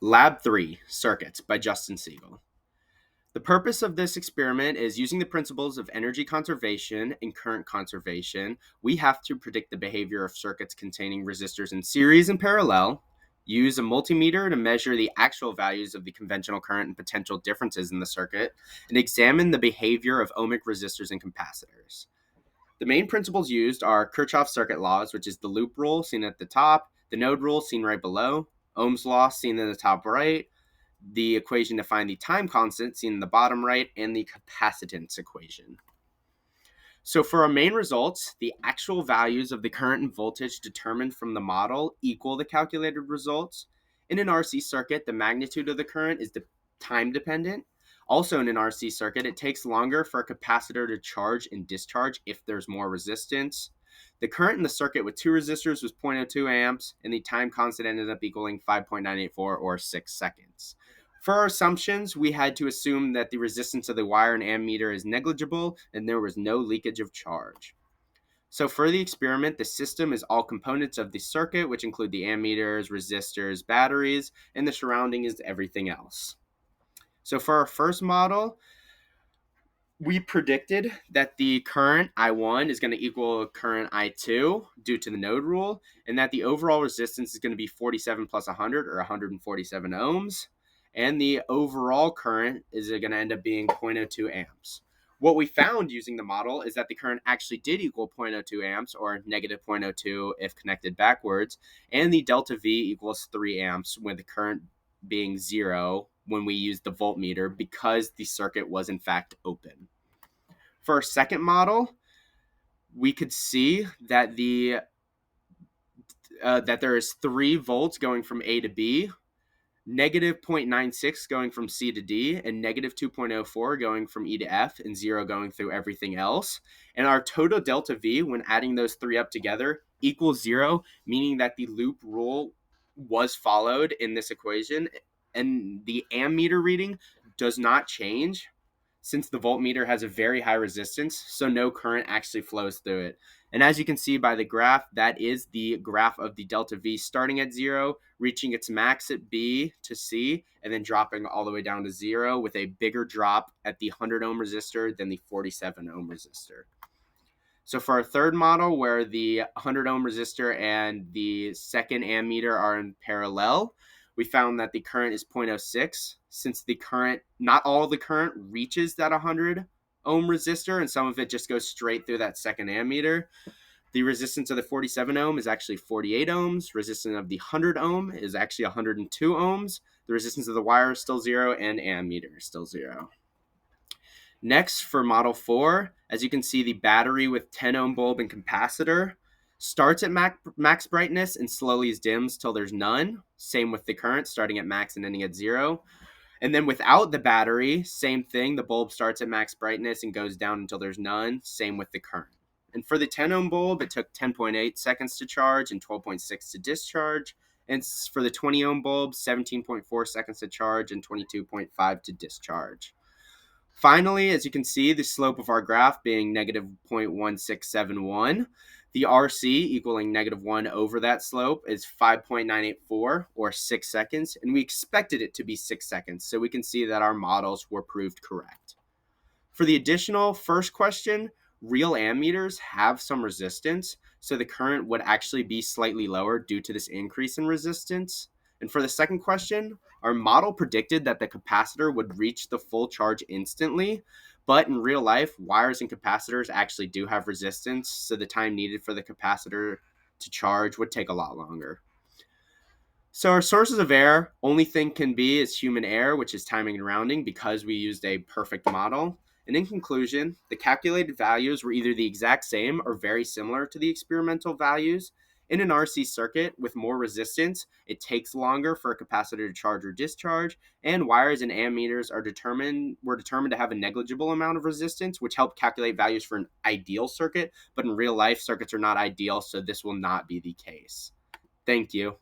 Lab 3, Circuits by Justin Siegel. The purpose of this experiment is using the principles of energy conservation and current conservation. We have to predict the behavior of circuits containing resistors in series and parallel, use a multimeter to measure the actual values of the conventional current and potential differences in the circuit, and examine the behavior of ohmic resistors and capacitors. The main principles used are Kirchhoff's circuit laws, which is the loop rule seen at the top, the node rule seen right below, Ohm's law seen in the top right, the equation to find the time constant seen in the bottom right, and the capacitance equation. So for our main results, the actual values of the current and voltage determined from the model equal the calculated results. In an RC circuit, the magnitude of the current is time dependent. Also in an RC circuit, it takes longer for a capacitor to charge and discharge if there's more resistance. The current in the circuit with two resistors was 0.02 amps, and the time constant ended up equaling 5.984 or 6 seconds. For our assumptions, we had to assume that the resistance of the wire and ammeter is negligible and there was no leakage of charge. So for the experiment, the system is all components of the circuit, which include the ammeters, resistors, batteries, and the surrounding is everything else. So for our first model, we predicted that the current I1 is going to equal current I2 due to the node rule, and that the overall resistance is going to be 47 plus 100 or 147 ohms. And the overall current is going to end up being 0.02 amps. What we found using the model is that the current actually did equal 0.02 amps or negative 0.02 if connected backwards, and the delta V equals 3 amps with the current being 0 when we used the voltmeter because the circuit was in fact open. For our second model, we could see that that there is 3 volts going from A to B, negative 0.96 going from C to D, and negative 2.04 going from E to F, and 0 going through everything else. And our total delta V, when adding those 3 up together, equals 0, meaning that the loop rule was followed in this equation, and the ammeter reading does not change since the voltmeter has a very high resistance, so no current actually flows through it. And as you can see by the graph, that is the graph of the delta V starting at 0, reaching its max at B to C, and then dropping all the way down to 0 with a bigger drop at the 100 ohm resistor than the 47 ohm resistor. So for our third model, where the 100 ohm resistor and the second ammeter are in parallel, we found that the current is 0.06. Since the current, not all of the current reaches that 100 ohm resistor, and some of it just goes straight through that second ammeter. The resistance of the 47 ohm is actually 48 ohms. Resistance of the 100 ohm is actually 102 ohms. The resistance of the wire is still 0, and ammeter is still 0. Next, for Model 4, as you can see, the battery with 10 ohm bulb and capacitor starts at max brightness and slowly dims till there's none. Same with the current, starting at max and ending at 0. And then without the battery, same thing. The bulb starts at max brightness and goes down until there's none. Same with the current. And for the 10 ohm bulb, it took 10.8 seconds to charge and 12.6 to discharge. And for the 20 ohm bulb, 17.4 seconds to charge and 22.5 to discharge. Finally, as you can see, the slope of our graph being negative 0.1671, the RC equaling negative 1 over that slope is 5.984 or 6 seconds, and we expected it to be 6 seconds, so we can see that our models were proved correct. For the additional first question, real ammeters have some resistance, so the current would actually be slightly lower due to this increase in resistance. And for the second question, our model predicted that the capacitor would reach the full charge instantly, but in real life, wires and capacitors actually do have resistance, so the time needed for the capacitor to charge would take a lot longer. So our sources of error, only thing can be is human error, which is timing and rounding, because we used a perfect model. And in conclusion, the calculated values were either the exact same or very similar to the experimental values. In an RC circuit with more resistance, it takes longer for a capacitor to charge or discharge, and wires and ammeters were determined to have a negligible amount of resistance, which helped calculate values for an ideal circuit, but in real life, circuits are not ideal, so this will not be the case. Thank you.